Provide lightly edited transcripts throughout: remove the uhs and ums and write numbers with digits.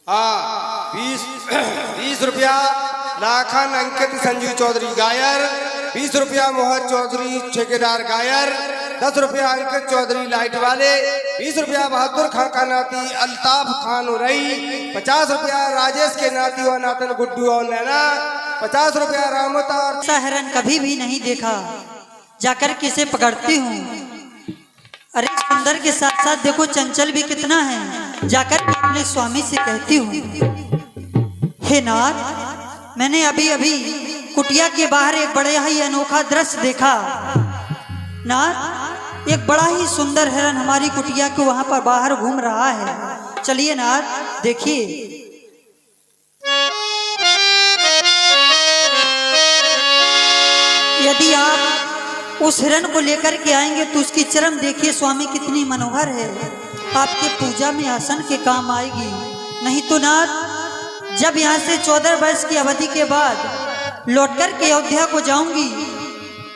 हाँ 20 रुपया लाखन अंकित संजू चौधरी गायर, 20 रुपया मोहन चौधरी ठेकेदार गायर, 10 रुपया अंकित चौधरी लाइट वाले, 20 रुपया बहादुर खां का नाती अल्ताफ खान उरई, 50 रुपया राजेश के नाती और नातन गुड्डू और नैना, 50 रुपया रामता और सहरन कभी भी नहीं देखा, जाकर किसे पकड़ती हूँ। अरे सुंदर के साथ साथ देखो चंचल भी कितना है, जाकर अपने स्वामी से कहती हूँ। हे नाथ, मैंने अभी अभी कुटिया के बाहर एक बड़ा ही अनोखा दृश्य देखा। नाथ, एक बड़ा ही सुंदर हिरन हमारी कुटिया के वहां पर बाहर घूम रहा है। चलिए नाथ देखिए। यदि आप उस हिरन को लेकर के आएंगे तो उसकी चरम देखिए स्वामी कितनी मनोहर है, आपके पूजा में आसन के काम आएगी। नहीं तो नाथ, जब यहाँ से 14 वर्ष की अवधि के बाद लौटकर के अयोध्या को जाऊंगी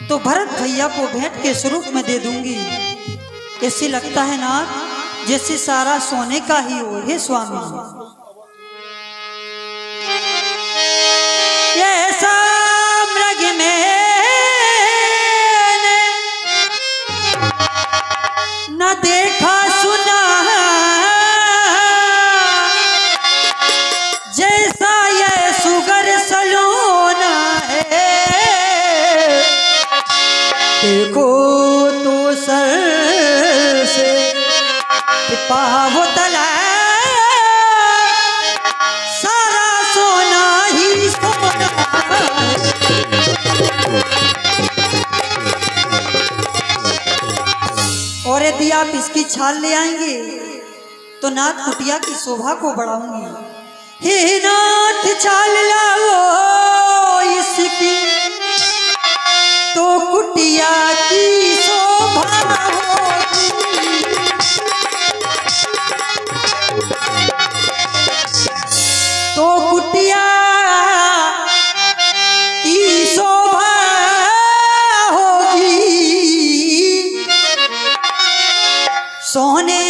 तो भरत भैया को भेंट के स्वरूप में दे दूंगी। ऐसे लगता है नाथ जैसे सारा सोने का ही हो। हे स्वामी, ऐसा मृग में न देखा सुना जैसा ये सुगर सलोना है। देखो तो सर से पाव तला सारा सोना ही सोना है। और यदि आप इसकी छाल ले आएंगे तो नाथ कुटिया की शोभा को बढ़ाऊंगी। हे नाथ, छाल लाओ इसकी तो कुटिया की शोभा होगी। तो कुटिया की शोभा होगी। सोने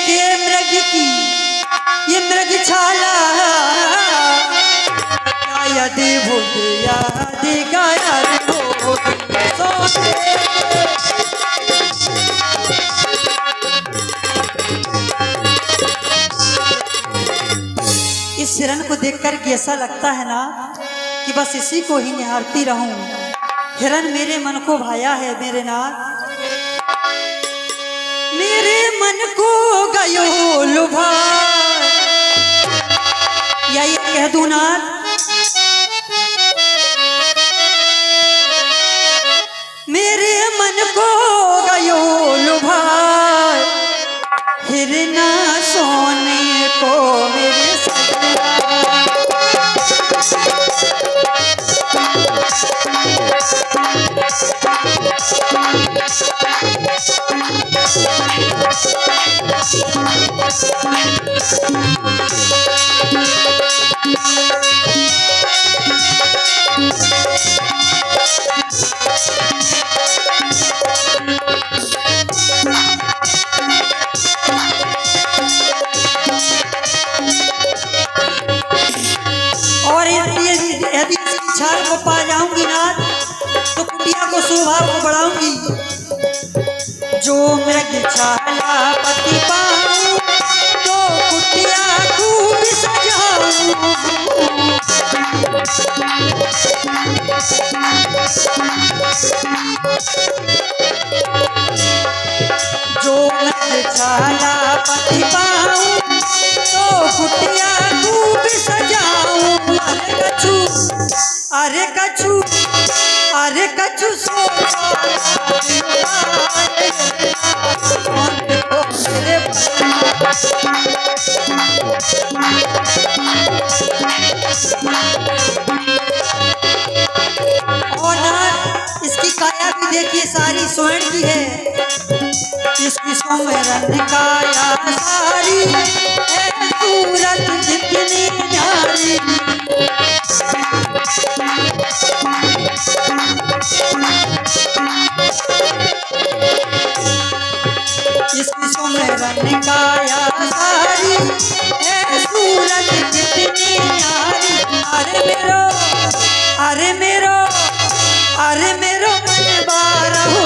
के मृग की ये मृग छाला यदि भूत याद गाया हो सोने। इस हिरन को देखकर के ऐसा लगता है ना कि बस इसी को ही निहारती रहूं। हिरन मेरे मन को भाया है मेरे नाथ, मेरे मन को गयो लुभा। या ये कह दूं नाथ, मेरे मन को गयो लुभा। हिरना सोने को मेरे सजना। और यदि छाल को पा जाऊंगी ना तो कुटिया को शोभा को बढ़ाऊंगी। जो मृग छाला पति पाऊं तो कुटिया खूब सजाऊं। जो मृग छाला पति पाऊं तो कुटिया खूब सजाऊं। अरे कछु अरे कछु और इसकी काया भी देखिए सारी स्वर्ण की है। इसकी स्वर्ण काया सारी सूरत जितनी न्यारी। इसकी सुमेरन काया सारी सूरत कितनी यारी, अरे मेरो मन बारा हो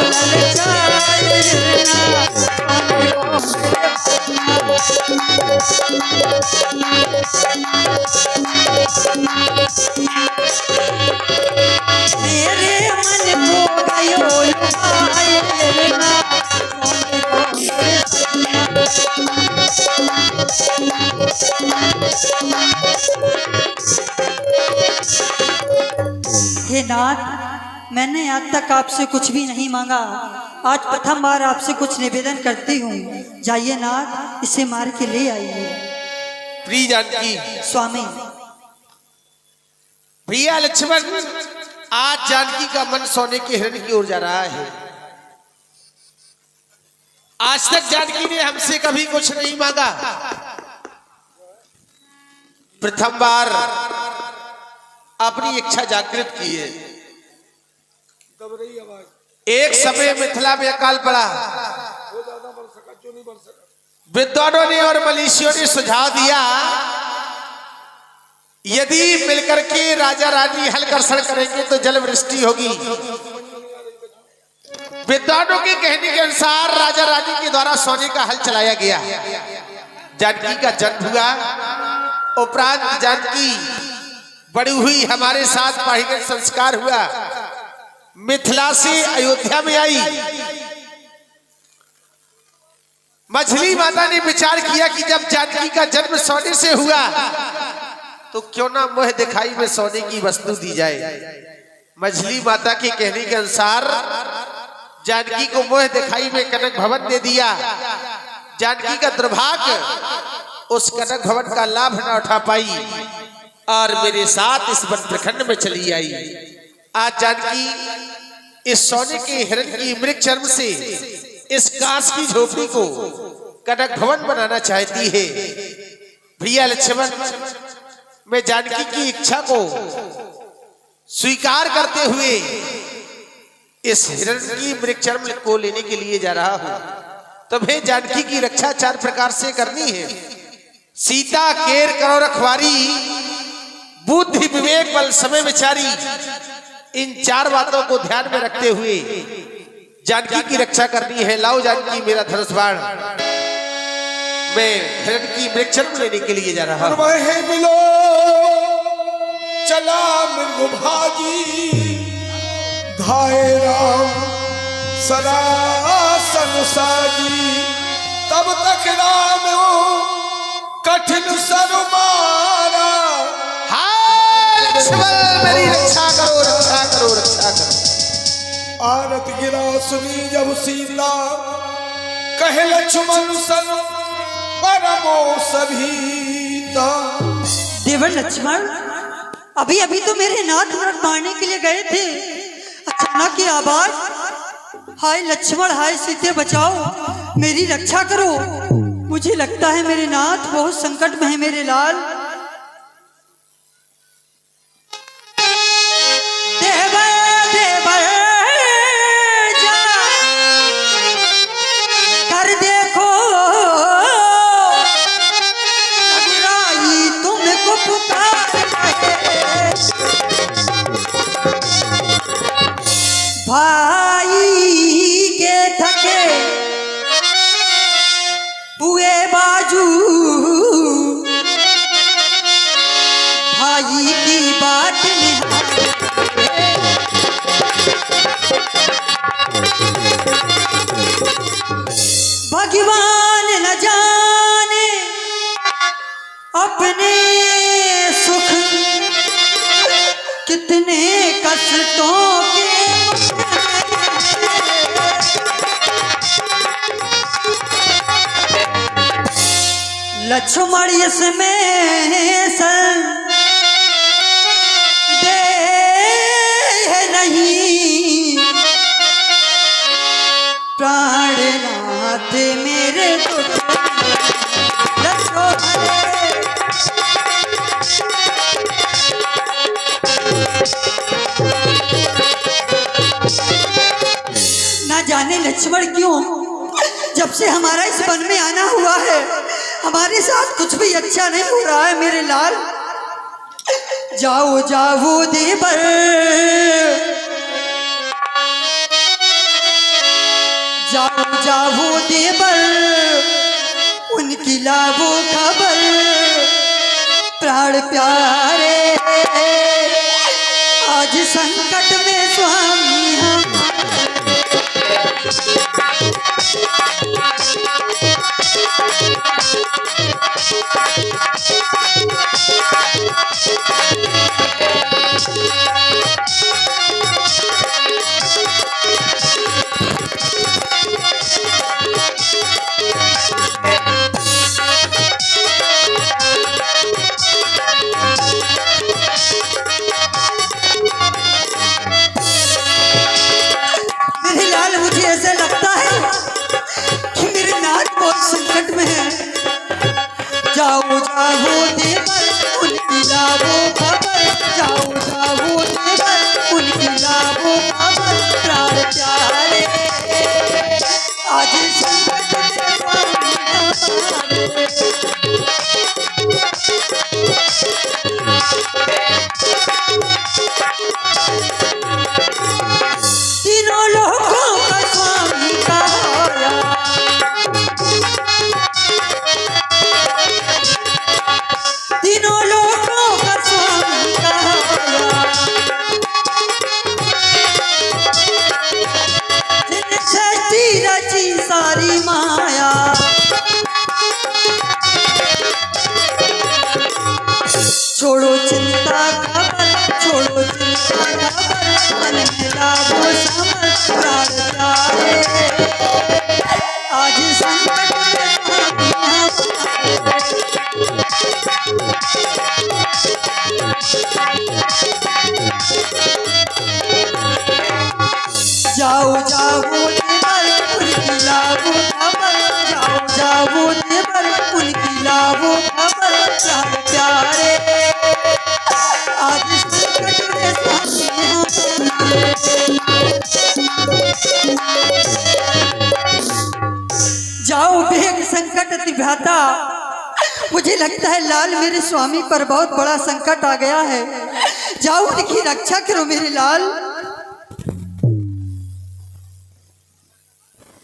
मेरे मन को गयो हे नाथ, मैंने आज तक आपसे कुछ भी नहीं मांगा, आज प्रथम बार आपसे कुछ निवेदन करती हूँ। जाइए नाथ, इसे मार के ले आइए। प्रिय जानकी, स्वामी प्रिया लक्ष्मण, आज जानकी का मन सोने के हिरण की ओर जा रहा है। आज तक जानकी ने हमसे कभी कुछ नहीं मांगा, प्रथम बार अपनी इच्छा जागृत की है। एक समय मिथिला में अकाल पड़ा, विद्वानों ने और मनीषियों ने सुझाव दिया, यदि मिलकर के राजा रानी हल कर्षण करेंगे तो जल वृष्टि होगी। विद्वानों के कहने के अनुसार राजा रानी के द्वारा सोने का हल चलाया गया। जानकी का जन्म हुआ, उपरांत जानकी बड़ी हुई, हमारे साथ पाहिगत संस्कार हुआ, मिथिला से अयोध्या में आई। मछली माता ने विचार किया कि जब जानकी का जन्म सोने से हुआ तो क्यों ना मोह दिखाई में सोने की वस्तु दी जाए। मछली माता के कहने के अनुसार जानकी को मोह दिखाई में कनक भवन दे दिया। जानकी का दुर्भाग्य उस कनक भवन का लाभ न उठा पाई और मेरे साथ इस वन प्रखंड में चली आई। आज जानकी इस सोने के हिरण की मृग चर्म से इस कांस की झोपड़ी को कनक भवन बनाना चाहती है। प्रिया लक्ष्मण, मैं जानकी की इच्छा को स्वीकार करते हुए इस हिरण की मृग चर्म को लेने के लिए जा रहा हूं। तुम्हें जानकी की रक्षा 4 प्रकार से करनी है। सीता, केर, करो रखवारी, बुद्धि, विवेक, बल, समय विचारी, इन 4 बातों को ध्यान में रखते हुए जानकी की रक्षा करनी है। लाओ जानकी मेरा धनुष बाण, मैं हिरण की मृग चर्म लेने के लिए जा रहा हूं। मिलो चला मृग भागी, धाये राम सरासन साजी, तब तक राम कठिन सर मारा। लक्ष्मण, मेरी रक्षा करो, रक्षा करो, रक्षा करो। आरत गिरा सुनी जब सीता, कहे लक्ष्मण सन परमो सभीता। देवर लक्ष्मण, अभी अभी तो मेरे नाथ व्रत मारने के लिए गए थे, अचानक की आवाज, हाय लक्ष्मण, हाय सीते बचाओ, मेरी रक्षा करो। मुझे लगता है मेरे नाथ बहुत संकट में है। मेरे लाल, भाई के थके हुए बाजू, भाई की बात भगवान न जाने अपने सुख कितने कष्टों के लक्ष्मण इसमें सर दे नहीं, प्राणनाथ मेरे न जाने लक्ष्मण क्यों जब से हमारा इस वन में आना हुआ है हमारे साथ कुछ भी अच्छा नहीं हो रहा है मेरे लाल। जाओ जाओ देवर, जाओ जाओ देवर, उनकी लावो खबर, प्राण प्यारे आज संकट में स्वामी हम। मेरे लाल, मुझे ऐसा लगता है कि मेरे नाथ बहुत संकट में है। जाओ जाओ देवर, उनकी लावो खबर, जाओ जाओ देवर, उनकी लावो खबर, प्राण प्यारे आज संकट में स्वामी हमारे। तीनों लोगों का स्वामी कहाया, तीनों लोगों का स्वामी कहाया, जिन सृष्टि रची सारी माया। छोड़ो चिंता खबर, छोड़ो चिंता खबर, मन में लावो समर, प्राण प्यारे आज संकट में स्वामी हमारे। जाओ जाओ देवर, उनकी लावो खबर, जाओ जाओ देवर, उनकी लावो खबर, प्राण प्यारे आज संकट में स्वामी हमारे। जाओ भेद संकट तिभाता। मुझे लगता है लाल मेरे स्वामी पर बहुत बड़ा संकट आ गया है। जाओ उनकी रक्षा करो मेरे लाल।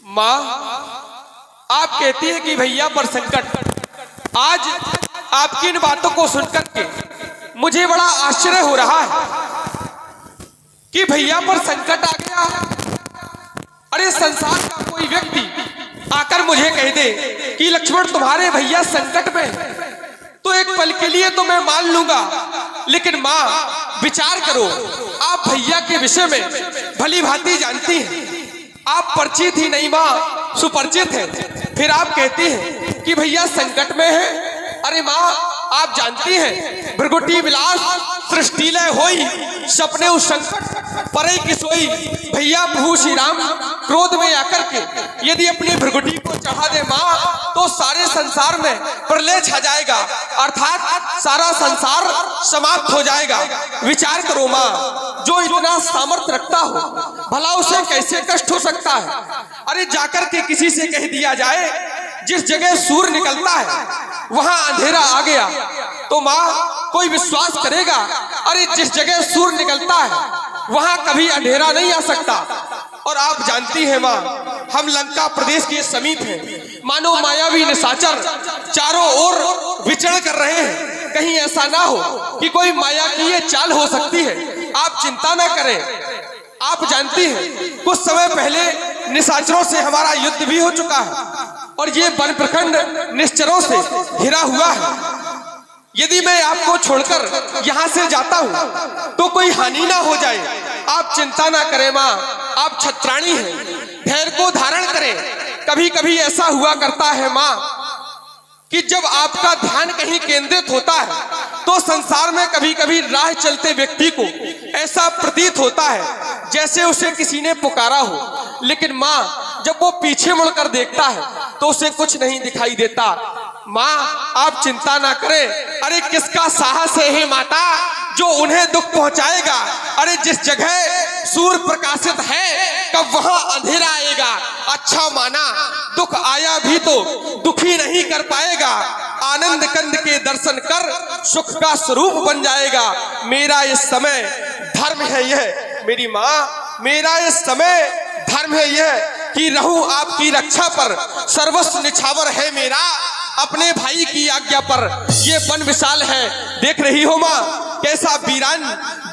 माँ, आप कहती है कि भैया पर संकट। आज आपकी इन बातों को सुनकर के मुझे बड़ा आश्चर्य हो रहा है कि भैया पर संकट आ गया। अरे संसार का कोई व्यक्ति आकर मुझे कह दे कि लक्ष्मण तुम्हारे भैया संकट में, तो एक पल के लिए तो मैं मान लूंगा, लेकिन माँ विचार करो, आप भैया के विषय में भली भांति जानती हैं, आप परिचित ही नहीं माँ सुपरिचित है, फिर आप कहती हैं कि भैया संकट में है। अरे माँ आप जानती हैं भृगुटी विलास सृष्टि लय होई, सपने उस संकट परे की सोई। भैया प्रभु श्री राम क्रोध में आकर के यदि अपनी भृगुटी को चढ़ा दे माँ, तो सारे संसार में प्रलय छा जाएगा, अर्थात सारा संसार समाप्त हो जाएगा। विचार करो माँ, जो इतना सामर्थ्य रखता हो भला उसे कैसे कष्ट हो सकता है। अरे जाकर के किसी से कह दिया जाए जिस जगह सूर्य निकलता है वहां अंधेरा आ गया, तो माँ कोई विश्वास करेगा? अरे जिस जगह सूर्य निकलता है वहां कभी अंधेरा नहीं आ सकता। और आप जानती हैं माँ, हम लंका प्रदेश के समीप हैं, मानो मायावी निशाचर चारों ओर विचरण कर रहे हैं। कहीं ऐसा ना हो कि कोई माया की ये चाल हो सकती है। आप चिंता ना करें, आप जानती हैं कुछ समय पहले निशाचरों से हमारा युद्ध भी हो चुका है और ये वन प्रखंड निश्चरों से घिरा हुआ है। यदि मैं आपको छोड़कर यहाँ से जाता हूँ तो कोई हानि ना हो जाए। आप चिंता ना करें माँ, आप छत्राणी हैं, धैर्य को धारण करें। कभी कभी ऐसा हुआ करता है माँ कि जब आपका ध्यान कहीं केंद्रित होता है तो संसार में कभी कभी राह चलते व्यक्ति को ऐसा प्रतीत होता है जैसे उसे किसी ने पुकारा हो, लेकिन माँ जब वो पीछे मुड़कर देखता है तो उसे कुछ नहीं दिखाई देता। माँ आप चिंता ना करें। अरे किसका साहस है हे माता जो उन्हें दुख पहुंचाएगा। अरे जिस जगह सूर्य प्रकाशित है कब वहां अंधेरा आएगा। अच्छा माना दुख आया भी तो दुखी नहीं कर पाएगा। आनंद कंद के दर्शन कर सुख का स्वरूप बन जाएगा। मेरा इस समय धर्म है यह मेरी माँ, मेरा इस समय धर्म है यह कि रहूं आपकी रक्षा पर। सर्वस्व निछावर है मेरा अपने भाई की आज्ञा पर। ये वन विशाल है, देख रही हो माँ कैसा वीरान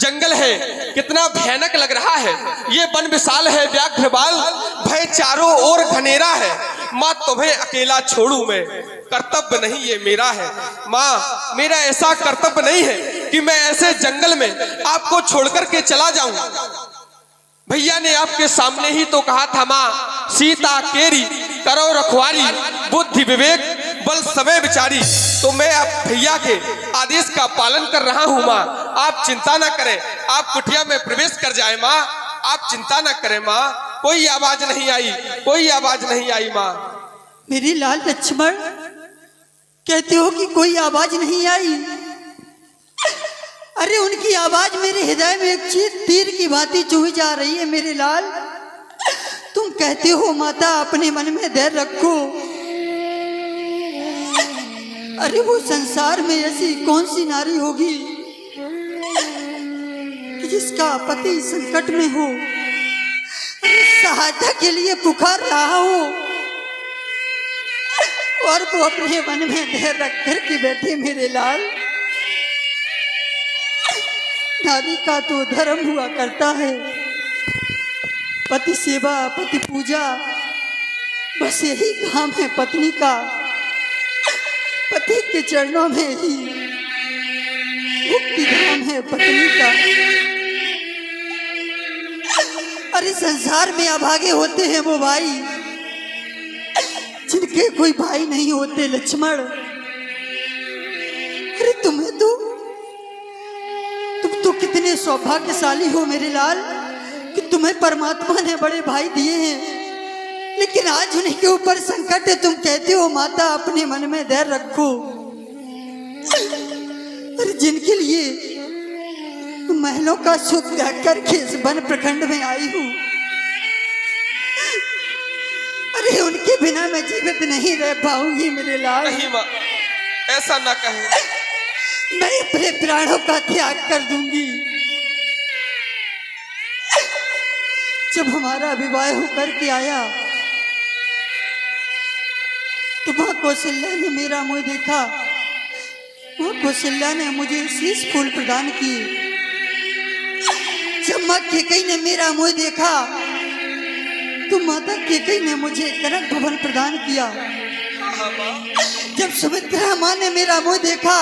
जंगल है, कितना भयानक लग रहा है। ये वन विशाल है व्याघ्र बाल, भय चारों ओर घनेरा है। माँ तुम्हें अकेला छोड़ू मैं, कर्तव्य नहीं ये मेरा है। माँ मेरा ऐसा कर्तव्य नहीं है कि मैं ऐसे जंगल में आपको छोड़कर के चला जाऊं। भैया ने आपके सामने ही तो कहा था माँ, सीता केरी करो रखवारी, बुद्धि विवेक बल समय विचारी। तो मैं आप भैया के आदेश का पालन कर रहा हूँ माँ, आप चिंता ना करें। आप कुटिया में प्रवेश कर जाए माँ, आप चिंता ना करें माँ। कोई आवाज नहीं आई, कोई आवाज नहीं आई माँ। मेरे लाल लक्ष्मण कहते हो कि कोई आवाज नहीं आई। अरे उनकी आवाज मेरे हृदय में एक तीर की भांति चुभी जा रही है मेरे लाल। तुम कहते हो माता अपने मन में धैर्य रखो। अरे वो संसार में ऐसी कौन सी नारी होगी कि जिसका पति संकट में हो, सहायता के लिए पुकार रहा हो और वो अपने मन में धैर्य रख कर के बैठे मेरे लाल। नारी का तो धर्म हुआ करता है पति सेवा पति पूजा, बस यही काम है पत्नी का। पति के चरणों में ही मुक्ति धाम है पत्नी का। अरे संसार में अभागे होते हैं वो भाई जिनके कोई भाई नहीं होते लक्ष्मण। अरे तुम तो कितने सौभाग्यशाली हो मेरे लाल कि तुम्हें परमात्मा ने बड़े भाई दिए हैं, लेकिन आज उन्हीं के ऊपर संकट है। तुम कहते हो माता अपने मन में धैर्य रखो। अरे जिनके लिए महलों का सुख त्याग करके इस वन प्रखंड में आई हूँ, अरे उनके बिना मैं जीवित नहीं रह पाऊंगी मेरे लाल। नहीं माँ, ऐसा ना कहे। मैं अपने प्राणों का त्याग कर दूंगी। जब हमारा विवाह होकर के आया तो माँ कौशल्या ने मेरा मुंह देखा। माँ कौशल्या ने मुझे शीश फूल प्रदान किए। जब माँ कैकेयी ने मेरा मुंह देखा तो माता कैकेयी ने मुझे कनक भवन प्रदान किया। जब सुमित्रा माँ ने मेरा मुंह देखा,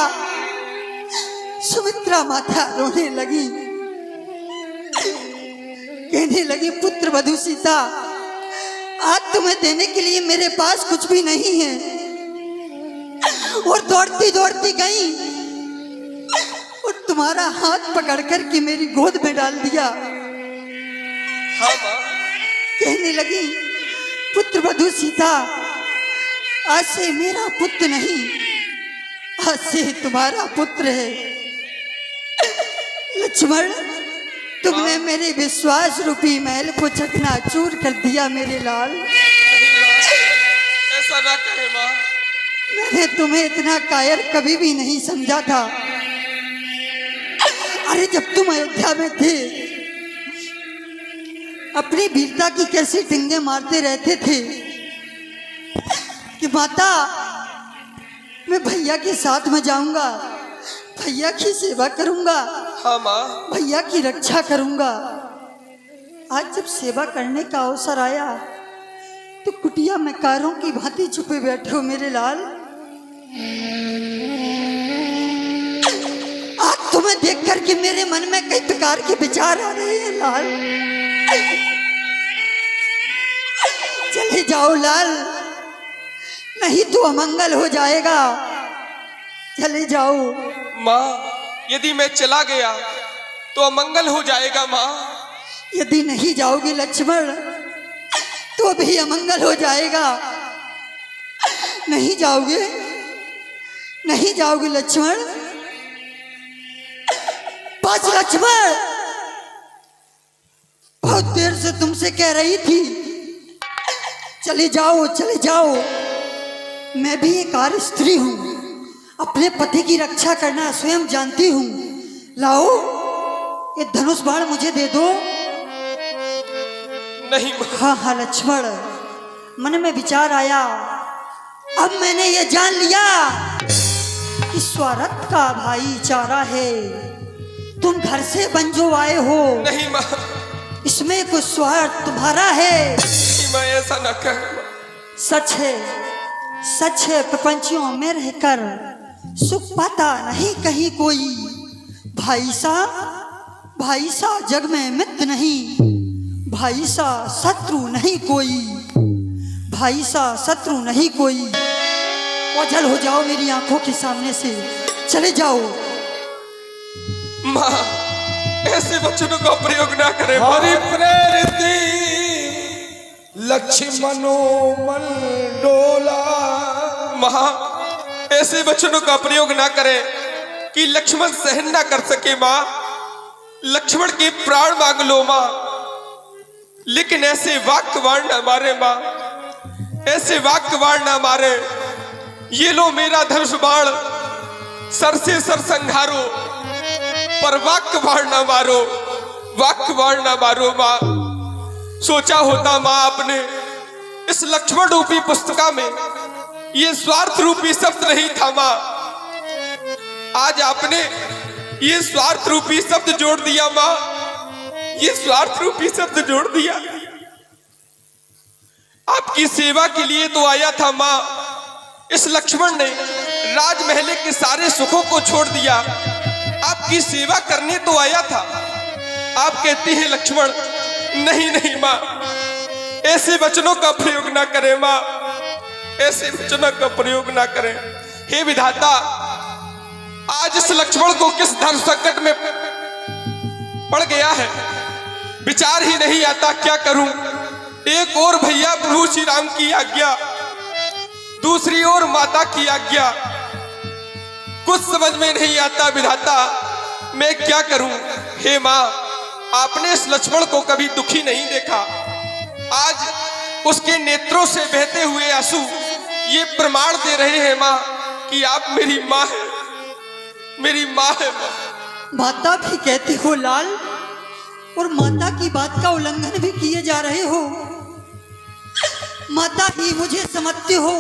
सुमित्रा माता रोने लगी, कहने लगी पुत्र वधू सीता, आज तुम्हें देने के लिए मेरे पास कुछ भी नहीं है। और दौड़ती दौड़ती गई और तुम्हारा हाथ पकड़ कर के मेरी गोद में डाल दिया। हाँ माँ। कहने लगी पुत्र वधू सीता, आज से मेरा पुत्र नहीं, आज से तुम्हारा पुत्र है। लक्ष्मण तुमने मेरे विश्वास रूपी महल को चकनाचूर कर दिया मेरे लाल। ऐसा ना कहे माँ। मैंने तुम्हें इतना कायर कभी भी नहीं समझा था। अरे जब तुम अयोध्या में थे अपनी वीरता की कैसी टिंगे मारते रहते थे कि माता मैं भैया के साथ में जाऊंगा, भैया की सेवा करूंगा, हाँ माँ। भैया की रक्षा करूंगा। आज जब सेवा करने का अवसर आया तो कुटिया में कारों की भांति छुपे बैठे हो मेरे लाल। आज तुम्हें देख करके मेरे मन में कई प्रकार के विचार आ रहे हैं लाल। चले जाओ लाल, नहीं तो अमंगल हो जाएगा। चले जाओ माँ, यदि मैं चला गया तो अमंगल हो जाएगा माँ। यदि नहीं जाओगे लक्ष्मण तो भी अमंगल हो जाएगा। नहीं जाओगे, नहीं जाओगे लक्ष्मण बस लक्ष्मण, बहुत देर से तुमसे कह रही थी चले जाओ चले जाओ। मैं भी एक आर्य स्त्री हूँ, अपने पति की रक्षा करना स्वयं जानती हूँ। लाओ ये धनुष बाण मुझे दे दो। नहीं हाँ हाँ लक्ष्मण, मन में विचार आया, अब मैंने ये जान लिया कि स्वार्थ का भाईचारा है। तुम घर से बंजो आए हो, नहीं माँ, इसमें कुछ स्वार्थ तुम्हारा है। नहीं माँ, ऐसा न कर। सच है प्रपंचियों में रहकर सुख पाता नहीं कहीं कोई। भाई सा जग में मित्र नहीं, भाई सा शत्रु नहीं कोई, भाई सा शत्रु नहीं कोई। ओझल हो जाओ मेरी आंखों के सामने से, चले जाओ। माँ, ऐसे वचनों का प्रयोग ना करें। परिप्रेरित लक्ष्मणो मंडोला। माँ, ऐसे वचनों का प्रयोग ना करें कि लक्ष्मण सहन ना कर सके। माँ, लक्ष्मण के प्राण मांग लो माँ, लेकिन ऐसे वाक्य वाण ना मारे माँ, ऐसे वाक्य वाण ना मारे। ये लो मेरा धनुष बाण, सर से सर संहारो, पर वाक्य वाण ना मारो, वाक्य वाण ना मारो माँ। सोचा होता माँ आपने इस लक्ष्मण रूपी पुस्तिका में ये स्वार्थ रूपी शब्द नहीं था माँ, आज आपने ये स्वार्थ रूपी शब्द जोड़ दिया माँ, ये स्वार्थ रूपी शब्द जोड़ दिया। आपकी सेवा के लिए तो आया था माँ, इस लक्ष्मण ने राजमहल के सारे सुखों को छोड़ दिया, आपकी सेवा करने तो आया था। आप कहती हैं लक्ष्मण, नहीं नहीं माँ, ऐसे वचनों का प्रयोग ना करें माँ, ऐसे वचनों का प्रयोग ना करें। हे विधाता, आज इस लक्ष्मण को किस धर्म संकट में पड़ गया है, विचार ही नहीं आता क्या करूं। एक और भैया प्रभु श्री राम की आज्ञा, दूसरी ओर माता की आज्ञा, कुछ समझ में नहीं आता विधाता, मैं क्या करूं। हे माँ, आपने इस लक्ष्मण को कभी दुखी नहीं देखा, आज उसके नेत्रों से बहते हुए आंसू ये प्रमाण दे रहे हैं माँ कि आप मेरी माँ है, मेरी माँ है माँ। माता भी कहते हो लाल, और माता की बात का उल्लंघन भी किए जा रहे हो। माता ही मुझे समझते हो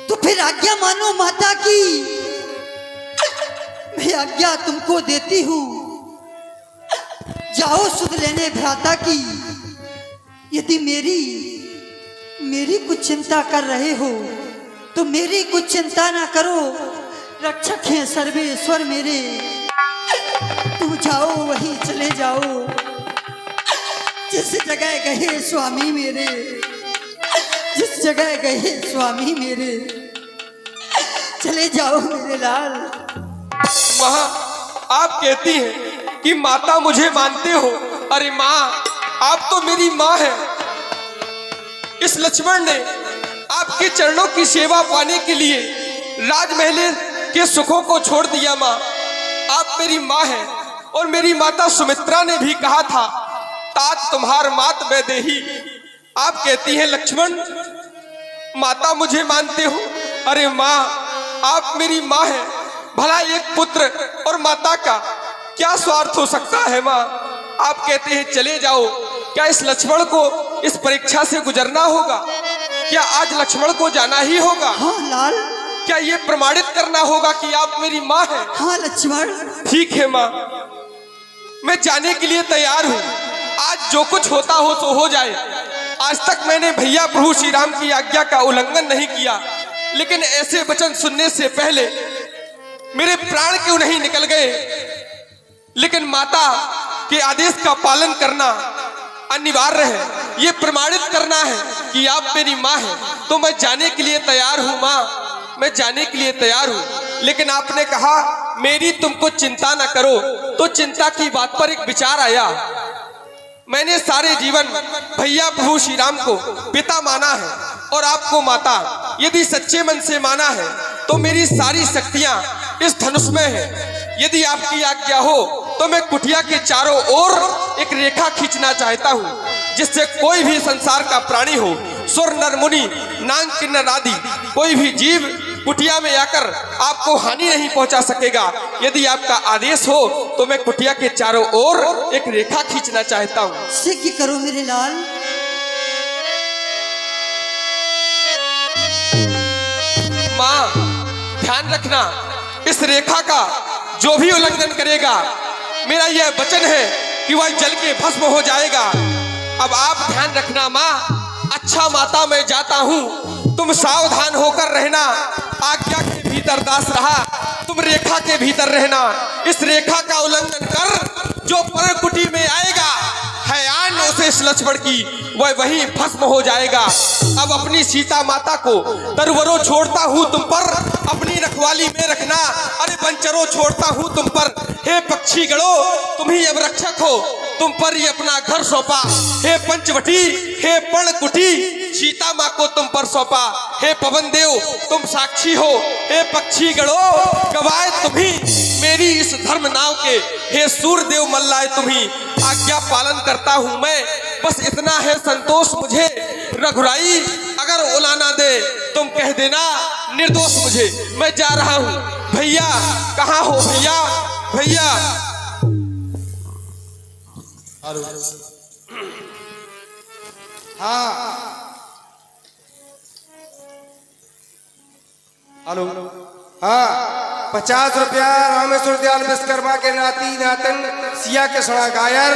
तो फिर आज्ञा मानो माता की। मैं आज्ञा तुमको देती हूँ, जाओ सुध लेने भ्राता की। यदि मेरी कुछ चिंता कर रहे हो तो मेरी कुछ चिंता ना करो, रक्षक हैं सर्वेश्वर मेरे। तुम जाओ वहीं चले जाओ जिस जगह गए स्वामी मेरे, जिस जगह गए स्वामी मेरे, चले जाओ मेरे लाल। माँ, आप कहती हैं कि माता मुझे मानते हो, अरे माँ, आप तो मेरी माँ है। इस लक्ष्मण ने आपके चरणों की सेवा पाने के लिए राजमहल के सुखों को छोड़ दिया माँ। आप मेरी माँ हैं, और मेरी माता सुमित्रा ने भी कहा था, तात तुम्हार मात वैदेही। आप कहती हैं लक्ष्मण, माता मुझे मानते हो, अरे माँ, आप मेरी माँ हैं। भला एक पुत्र और माता का क्या स्वार्थ हो सकता है माँ। आप कहते हैं चले जाओ, क्या इस लक्ष्मण को इस परीक्षा से गुजरना होगा? क्या आज लक्ष्मण को जाना ही होगा? हाँ लाल। क्या ये प्रमाणित करना होगा कि आप मेरी माँ हैं? हाँ लक्ष्मण। ठीक है माँ, मैं जाने के लिए तैयार हूँ। आज जो कुछ होता हो सो हो जाए। आज तक मैंने भैया प्रभु श्री राम की आज्ञा का उल्लंघन नहीं किया, लेकिन ऐसे वचन सुनने से पहले मेरे प्राण क्यों नहीं निकल गए। लेकिन माता के आदेश का पालन करना अनिवार्य है, ये प्रमाणित करना है कि आप मेरी माँ हैं। तो मैं जाने के लिए तैयार हूँ माँ, मैं जाने के लिए तैयार हूँ। लेकिन आपने कहा मेरी तुमको चिंता न करो, तो चिंता की बात पर एक विचार आया। मैंने सारे जीवन भैया प्रभु श्री राम को पिता माना है और आपको माता। यदि सच्चे मन से माना है तो मेरी सारी शक्तियां इस धनुष में है। यदि आपकी आज्ञा हो तो मैं कुटिया के चारों ओर एक रेखा खींचना चाहता हूँ, जिससे कोई भी संसार का प्राणी हो, सुर नर मुनि नाग किन्नर आदि कोई भी जीव कुटिया में आकर आपको हानि नहीं पहुंचा सकेगा। यदि आपका आदेश हो तो मैं कुटिया के चारों ओर एक रेखा खींचना चाहता हूँ। शीघ्र करो मेरे लाल। माँ, ध्यान रखना, इस रेखा का जो भी उल्लंघन करेगा, मेरा यह वचन है कि वह जल के भस्म हो जाएगा। अब आप ध्यान रखना माँ। अच्छा माता, मैं जाता हूँ, तुम सावधान होकर रहना। आज्ञा के भीतर दास रहा, तुम रेखा के भीतर रहना। इस रेखा का उल्लंघन कर जो परकुटी में आएगा, हयान उसे इस लक्ष्मण की, वह वहीं भस्म हो जाएगा। अब अपनी सीता माता को तरवरों छोड़ता हूँ तुम पर, अपनी रखवाली में रखना। अरे बंचरों छोड़ता हूँ तुम पर। हे पक्षी गणों, तुम ही अब रक्षक हो, तुम पर ही अपना घर सौंपा। हे पंचवटी, हे पर्णकुटी, सीता माँ को तुम पर सौंपा। हे पवन देव, तुम साक्षी हो। हे पक्षी गणों, गवाए तुम्ही मेरी इस धर्म नाव के। हे सूर्यदेव मल्लाए तुम्ही, आज्ञा पालन करता हूँ मैं। बस इतना है संतोष मुझे। रघुराई अगर उलाना दे तुम कह देना निर्दोष मुझे। मैं जा रहा हूँ। भैया कहाँ हो भैया? भैया हाँ हेलो हाँ 50 रुपया रामेश्वर दयाल विश्वकर्मा के नाती नातन सिया के सड़ा गायर।